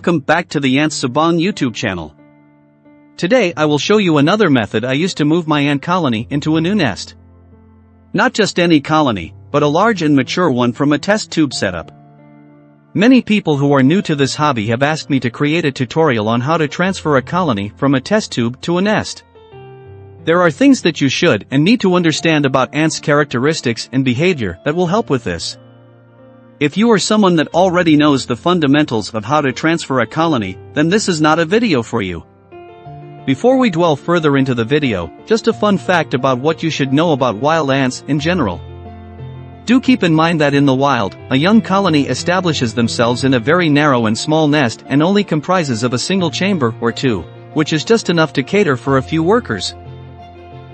welcome back to the Ants Subang YouTube channel. Today I will show you another method I used to move my ant colony into a new nest. Not just any colony, but a large and mature one from a test tube setup. Many people who are new to this hobby have asked me to create a tutorial on how to transfer a colony from a test tube to a nest. There are things that you should and need to understand about ants' characteristics and behavior that will help with this. If you are someone that already knows the fundamentals of how to transfer a colony, then this is not a video for you. Before we dwell further into the video, just a fun fact about what you should know about wild ants in general. Do keep in mind that in the wild, a young colony establishes themselves in a very narrow and small nest and only comprises of a single chamber or two, which is just enough to cater for a few workers.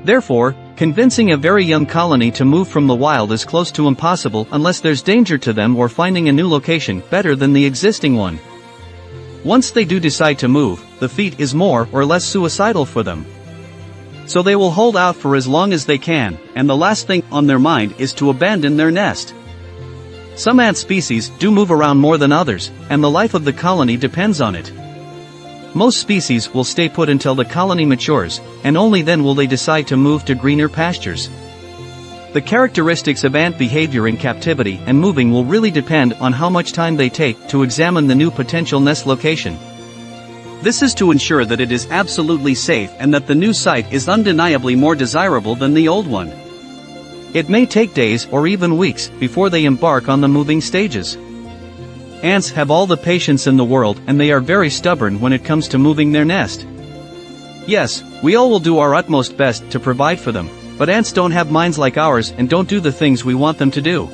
Therefore, convincing a very young colony to move from the wild is close to impossible unless there's danger to them or finding a new location better than the existing one. Once they do decide to move, the feat is more or less suicidal for them. So they will hold out for as long as they can, and the last thing on their mind is to abandon their nest. Some ant species do move around more than others, and the life of the colony depends on it. Most species will stay put until the colony matures, and only then will they decide to move to greener pastures. The characteristics of ant behavior in captivity and moving will really depend on how much time they take to examine the new potential nest location. This is to ensure that it is absolutely safe and that the new site is undeniably more desirable than the old one. It may take days or even weeks before they embark on the moving stages. Ants have all the patience in the world and they are very stubborn when it comes to moving their nest. Yes, we all will do our utmost best to provide for them, but ants don't have minds like ours and don't do the things we want them to do.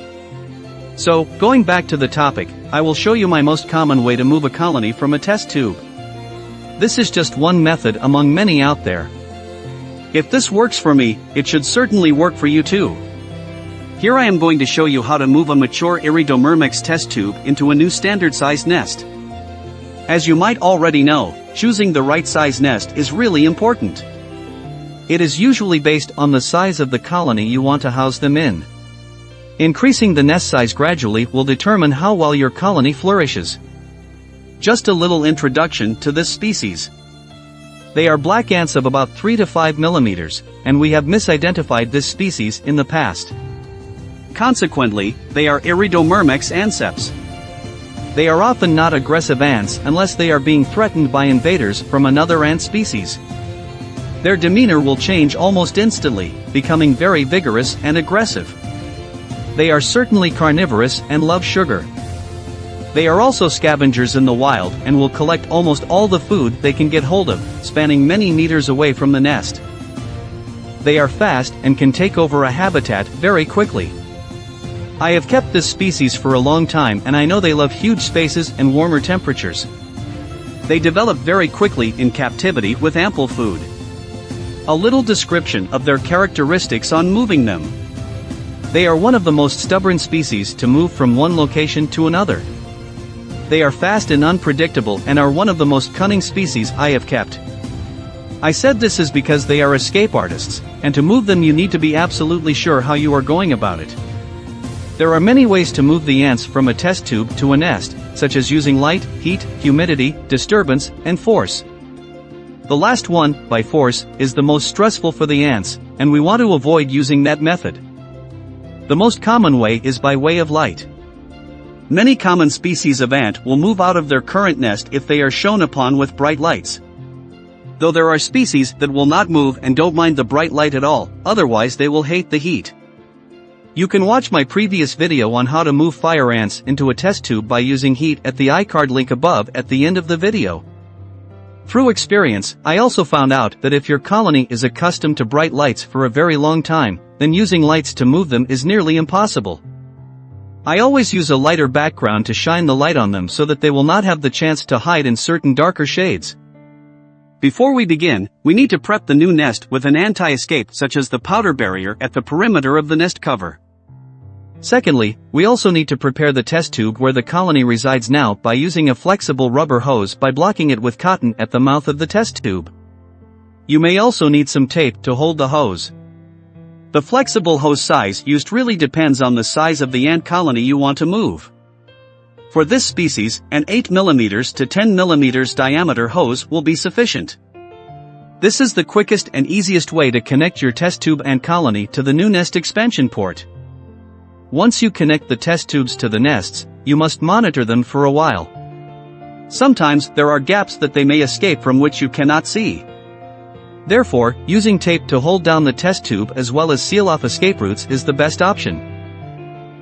So, going back to the topic, I will show you my most common way to move a colony from a test tube. This is just one method among many out there. If this works for me, it should certainly work for you too. Here I am going to show you how to move a mature Iridomyrmex test tube into a new standard-sized nest. As you might already know, choosing the right size nest is really important. It is usually based on the size of the colony you want to house them in. Increasing the nest size gradually will determine how well your colony flourishes. Just a little introduction to this species. They are black ants of about 3 to 5 millimeters, and we have misidentified this species in the past. Consequently, they are Iridomyrmex anceps. They are often not aggressive ants unless they are being threatened by invaders from another ant species. Their demeanor will change almost instantly, becoming very vigorous and aggressive. They are certainly carnivorous and love sugar. They are also scavengers in the wild and will collect almost all the food they can get hold of, spanning many meters away from the nest. They are fast and can take over a habitat very quickly. I have kept this species for a long time and I know they love huge spaces and warmer temperatures. They develop very quickly in captivity with ample food. A little description of their characteristics on moving them. They are one of the most stubborn species to move from one location to another. They are fast and unpredictable and are one of the most cunning species I have kept. I said this is because they are escape artists, and to move them you need to be absolutely sure how you are going about it. There are many ways to move the ants from a test tube to a nest, such as using light, heat, humidity, disturbance, and force. The last one, by force, is the most stressful for the ants, and we want to avoid using that method. The most common way is by way of light. Many common species of ant will move out of their current nest if they are shone upon with bright lights. Though there are species that will not move and don't mind the bright light at all, otherwise they will hate the heat. You can watch my previous video on how to move fire ants into a test tube by using heat at the iCard link above at the end of the video. Through experience, I also found out that if your colony is accustomed to bright lights for a very long time, then using lights to move them is nearly impossible. I always use a lighter background to shine the light on them so that they will not have the chance to hide in certain darker shades. Before we begin, we need to prep the new nest with an anti-escape such as the powder barrier at the perimeter of the nest cover. Secondly, we also need to prepare the test tube where the colony resides now by using a flexible rubber hose by blocking it with cotton at the mouth of the test tube. You may also need some tape to hold the hose. The flexible hose size used really depends on the size of the ant colony you want to move. For this species, an 8 mm to 10 mm diameter hose will be sufficient. This is the quickest and easiest way to connect your test tube ant colony to the new nest expansion port. Once you connect the test tubes to the nests, you must monitor them for a while. Sometimes there are gaps that they may escape from which you cannot see. Therefore, using tape to hold down the test tube as well as seal off escape routes is the best option.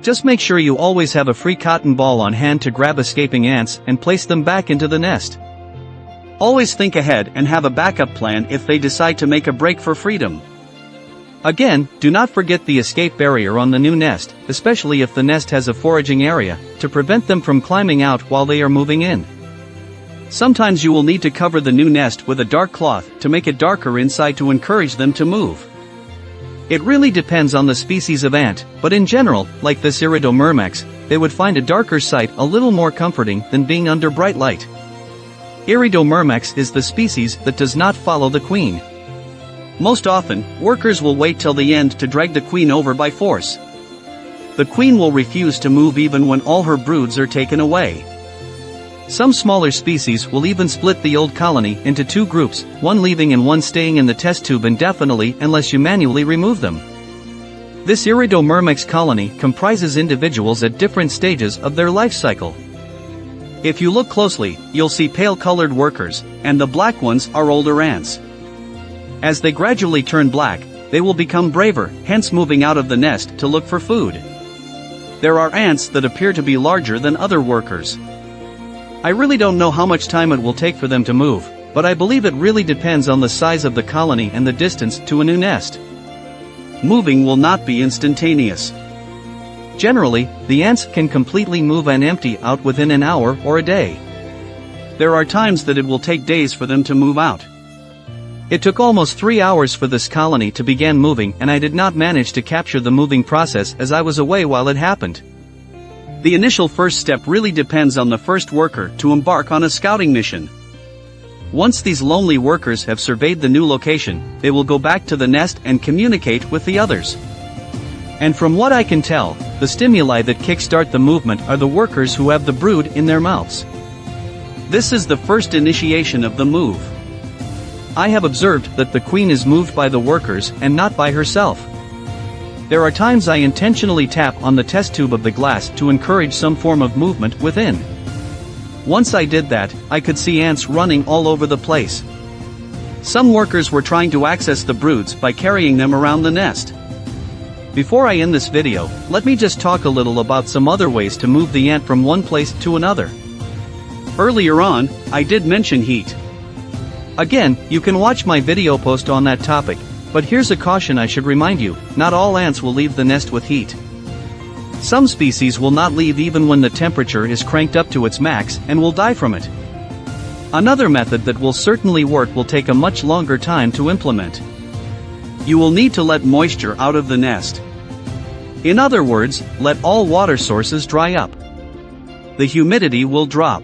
Just make sure you always have a free cotton ball on hand to grab escaping ants and place them back into the nest. Always think ahead and have a backup plan if they decide to make a break for freedom. Again, do not forget the escape barrier on the new nest, especially if the nest has a foraging area, to prevent them from climbing out while they are moving in. Sometimes you will need to cover the new nest with a dark cloth to make it darker inside to encourage them to move. It really depends on the species of ant, but in general, like this Iridomyrmex, they would find a darker sight a little more comforting than being under bright light. Iridomyrmex is the species that does not follow the queen. Most often, workers will wait till the end to drag the queen over by force. The queen will refuse to move even when all her broods are taken away. Some smaller species will even split the old colony into two groups, one leaving and one staying in the test tube indefinitely unless you manually remove them. This Iridomyrmex colony comprises individuals at different stages of their life cycle. If you look closely, you'll see pale-colored workers, and the black ones are older ants. As they gradually turn black, they will become braver, hence moving out of the nest to look for food. There are ants that appear to be larger than other workers. I really don't know how much time it will take for them to move, but I believe it really depends on the size of the colony and the distance to a new nest. Moving will not be instantaneous. Generally, the ants can completely move and empty out within an hour or a day. There are times that it will take days for them to move out. It took almost 3 hours for this colony to begin moving, and I did not manage to capture the moving process as I was away while it happened. The initial first step really depends on the first worker to embark on a scouting mission. Once these lonely workers have surveyed the new location, they will go back to the nest and communicate with the others. And from what I can tell, the stimuli that kickstart the movement are the workers who have the brood in their mouths. This is the first initiation of the move. I have observed that the queen is moved by the workers and not by herself. There are times I intentionally tap on the test tube of the glass to encourage some form of movement within. Once I did that, I could see ants running all over the place. Some workers were trying to access the broods by carrying them around the nest. Before I end this video, let me just talk a little about some other ways to move the ant from one place to another. Earlier on, I did mention heat. Again, you can watch my video post on that topic. But here's a caution I should remind you, not all ants will leave the nest with heat. Some species will not leave even when the temperature is cranked up to its max and will die from it. Another method that will certainly work will take a much longer time to implement. You will need to let moisture out of the nest. In other words, let all water sources dry up. The humidity will drop.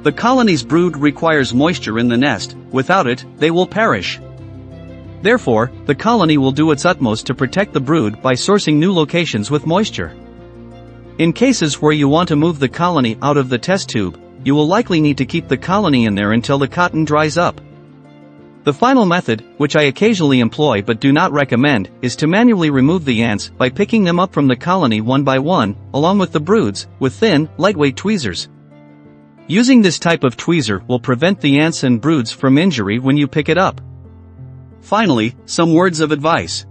The colony's brood requires moisture in the nest, without it, they will perish. Therefore, the colony will do its utmost to protect the brood by sourcing new locations with moisture. In cases where you want to move the colony out of the test tube, you will likely need to keep the colony in there until the cotton dries up. The final method, which I occasionally employ but do not recommend, is to manually remove the ants by picking them up from the colony one by one, along with the broods, with thin, lightweight tweezers. Using this type of tweezer will prevent the ants and broods from injury when you pick it up. Finally, some words of advice.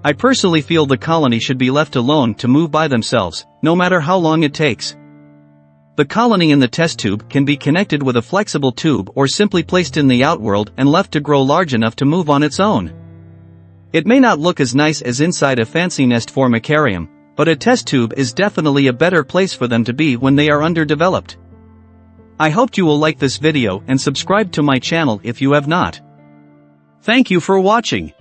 I personally feel the colony should be left alone to move by themselves, no matter how long it takes. The colony in the test tube can be connected with a flexible tube or simply placed in the outworld and left to grow large enough to move on its own. It may not look as nice as inside a fancy nest formicarium, but a test tube is definitely a better place for them to be when they are underdeveloped. I hope you will like this video and subscribe to my channel if you have not. Thank you for watching.